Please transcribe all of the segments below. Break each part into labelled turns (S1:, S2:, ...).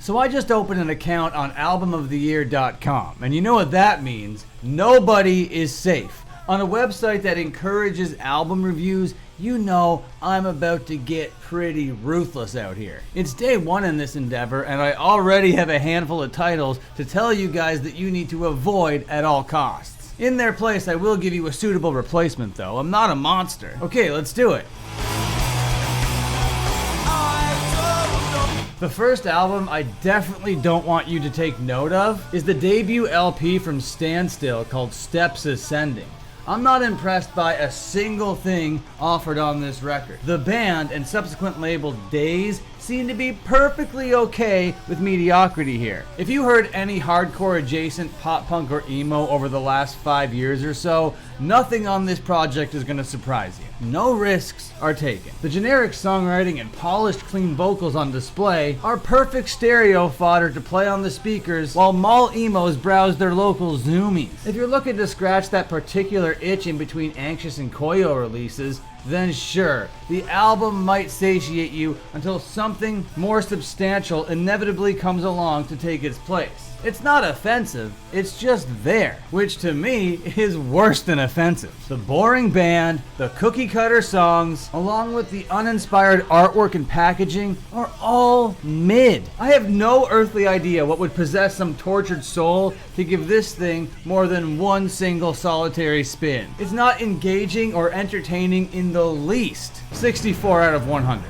S1: So I just opened an account on albumoftheyear.com, and you know what that means? Nobody is safe. On a website that encourages album reviews, you know I'm about to get pretty ruthless out here. It's day one in this endeavor, and I already have a handful of titles to tell you guys that you need to avoid at all costs. In their place, I will give you a suitable replacement though. I'm not a monster. Okay, let's do it. The first album I definitely don't want you to take note of is the debut LP from Standstill called Steps Ascending. I'm not impressed by a single thing offered on this record. The band and subsequent label Days seem to be perfectly okay with mediocrity here. If you heard any hardcore adjacent pop punk or emo over the last 5 years or so, nothing on this project is going to surprise you. No risks are taken. The generic songwriting and polished clean vocals on display are perfect stereo fodder to play on the speakers while mall emos browse their local zoomies. If you're looking to scratch that particular itch in between Anxious and Koyo releases, then sure, the album might satiate you until something more substantial inevitably comes along to take its place. It's not offensive, it's just there, which to me is worse than offensive. The boring band, the cookie cutter songs, along with the uninspired artwork and packaging are all mid. I have no earthly idea what would possess some tortured soul to give this thing more than one single solitary spin. It's not engaging or entertaining in the least. 64 out of 100.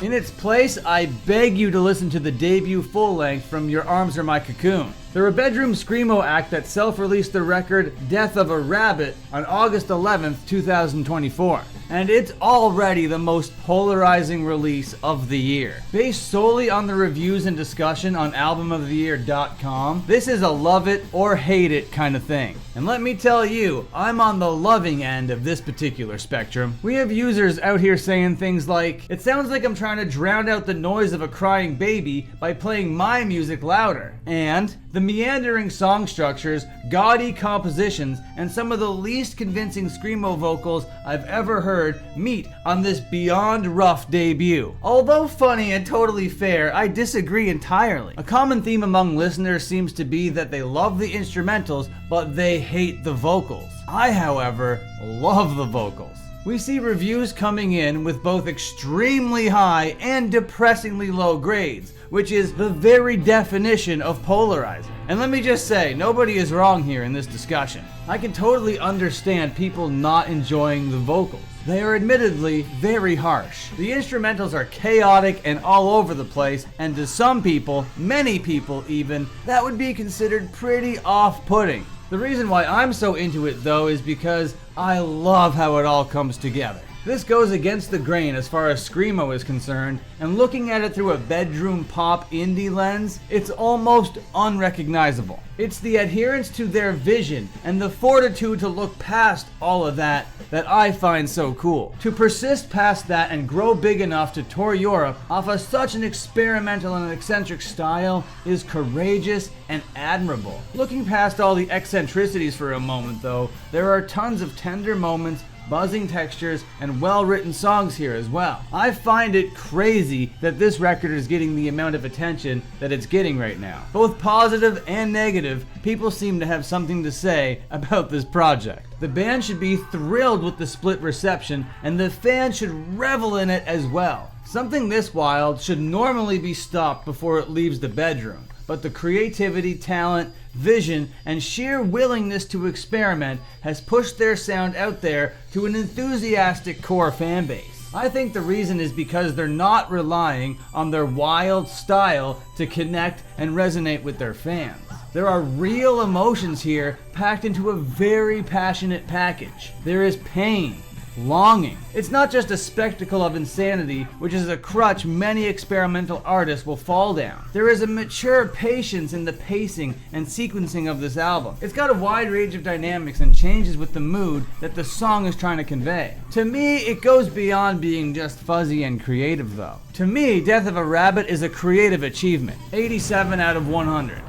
S1: In its place, I beg you to listen to the debut full-length from Your Arms Are My Cocoon. They're a bedroom screamo act that self-released the record Death of a Rabbit on August 11th, 2024. And it's already the most polarizing release of the year. Based solely on the reviews and discussion on albumoftheyear.com, this is a love it or hate it kind of thing. And let me tell you, I'm on the loving end of this particular spectrum. We have users out here saying things like, "It sounds like I'm trying to drown out the noise of a crying baby by playing my music louder." And the meandering song structures, gaudy compositions, and some of the least convincing screamo vocals I've ever heard meet on this beyond rough debut. Although funny and totally fair, I disagree entirely. A common theme among listeners seems to be that they love the instrumentals, but they hate the vocals. I, however, love the vocals. We see reviews coming in with both extremely high and depressingly low grades, which is the very definition of polarizing. And let me just say, nobody is wrong here in this discussion. I can totally understand people not enjoying the vocals. They are admittedly very harsh. The instrumentals are chaotic and all over the place, and to some people, many people even, that would be considered pretty off-putting. The reason why I'm so into it though is because I love how it all comes together. This goes against the grain as far as screamo is concerned, and looking at it through a bedroom pop indie lens, it's almost unrecognizable. It's the adherence to their vision and the fortitude to look past all of that I find so cool. To persist past that and grow big enough to tour Europe off of such an experimental and eccentric style is courageous and admirable. Looking past all the eccentricities for a moment though, there are tons of tender moments, buzzing textures, and well-written songs here as well. I find it crazy that this record is getting the amount of attention that it's getting right now. Both positive and negative, people seem to have something to say about this project. The band should be thrilled with the split reception, and the fans should revel in it as well. Something this wild should normally be stopped before it leaves the bedroom, but the creativity, talent, vision, and sheer willingness to experiment has pushed their sound out there to an enthusiastic core fan base. I think the reason is because they're not relying on their wild style to connect and resonate with their fans. There are real emotions here packed into a very passionate package. There is pain, longing. It's not just a spectacle of insanity, which is a crutch many experimental artists will fall down. There is a mature patience in the pacing and sequencing of this album. It's got a wide range of dynamics and changes with the mood that the song is trying to convey. To me, it goes beyond being just fuzzy and creative though. To me, Death of a Rabbit is a creative achievement. 87 out of 100.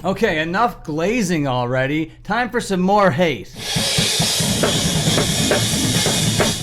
S1: Okay, enough glazing already. Time for some more hate.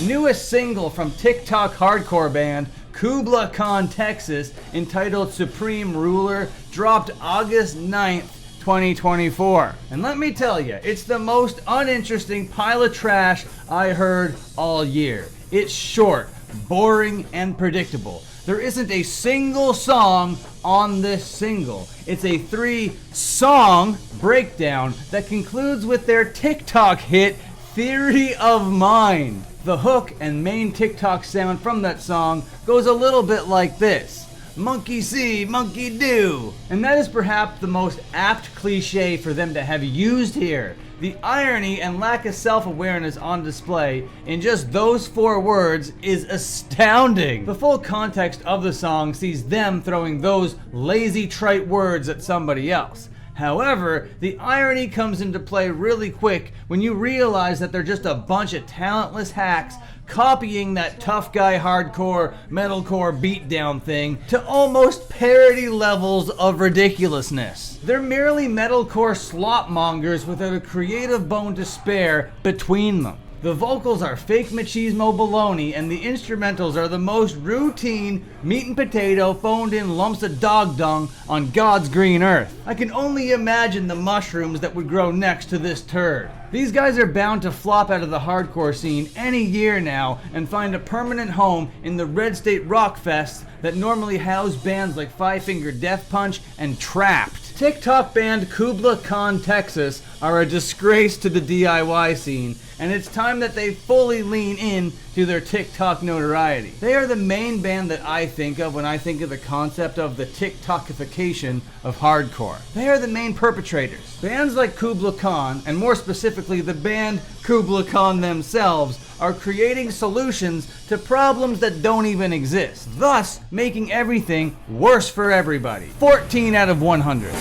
S1: newest single from TikTok hardcore band Kubla Khan, Texas, entitled Supreme Ruler, dropped August 9th, 2024. And let me tell you, it's the most uninteresting pile of trash I heard all year. It's short, boring, and predictable. There isn't a single song on this single. It's a 3-song breakdown that concludes with their TikTok hit, Theory of Mind. The hook and main TikTok sound from that song goes a little bit like this. Monkey see, monkey do. And that is perhaps the most apt cliche for them to have used here. The irony and lack of self-awareness on display in just those 4 words is astounding. The full context of the song sees them throwing those lazy, trite words at somebody else. However, the irony comes into play really quick when you realize that they're just a bunch of talentless hacks copying that tough guy hardcore, metalcore beatdown thing to almost parody levels of ridiculousness. They're merely metalcore slopmongers without a creative bone to spare between them. The vocals are fake machismo baloney, and the instrumentals are the most routine meat and potato phoned in lumps of dog dung on God's green earth. I can only imagine the mushrooms that would grow next to this turd. These guys are bound to flop out of the hardcore scene any year now and find a permanent home in the red state rock fests that normally house bands like Five Finger Death Punch and Trapped. TikTok band Kubla Khan, Texas are a disgrace to the DIY scene, and it's time that they fully lean in to their TikTok notoriety. They are the main band that I think of when I think of the concept of the TikTokification of hardcore. They are the main perpetrators. Bands like Kubla Khan, and more specifically the band Kubla Khan themselves, are creating solutions to problems that don't even exist, thus making everything worse for everybody. 14 out of 100.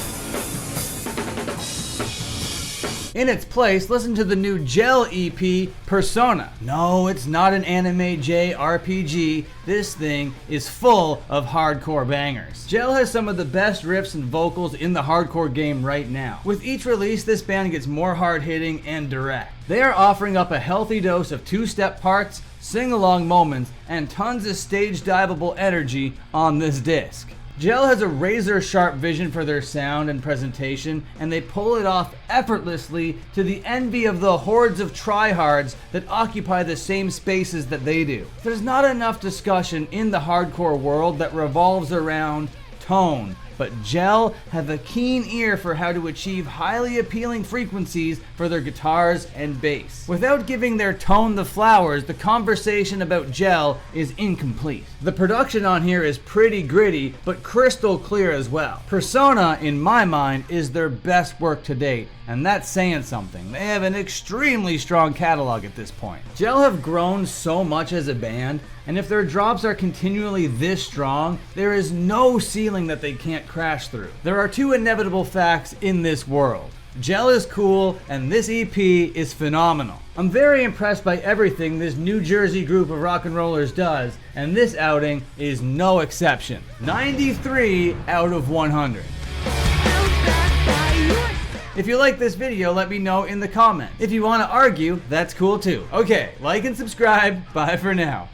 S1: In its place, listen to the new Gel EP, Persona. No, it's not an anime JRPG. This thing is full of hardcore bangers. Gel has some of the best riffs and vocals in the hardcore game right now. With each release, this band gets more hard-hitting and direct. They are offering up a healthy dose of 2-step parts, sing-along moments, and tons of stage-diveable energy on this disc. Gel has a razor-sharp vision for their sound and presentation, and they pull it off effortlessly to the envy of the hordes of tryhards that occupy the same spaces that they do. There's not enough discussion in the hardcore world that revolves around tone, but Gel have a keen ear for how to achieve highly appealing frequencies for their guitars and bass. Without giving their tone the flowers, the conversation about Gel is incomplete. The production on here is pretty gritty, but crystal clear as well. Persona, in my mind, is their best work to date, and that's saying something. They have an extremely strong catalog at this point. Gel have grown so much as a band, and if their drops are continually this strong, there is no ceiling that they can't crash through. There are 2 inevitable facts in this world. Gel is cool, and this EP is phenomenal. I'm very impressed by everything this New Jersey group of rock and rollers does, and this outing is no exception. 93 out of 100. If you like this video, let me know in the comments. If you want to argue, that's cool too. Okay, like and subscribe. Bye for now.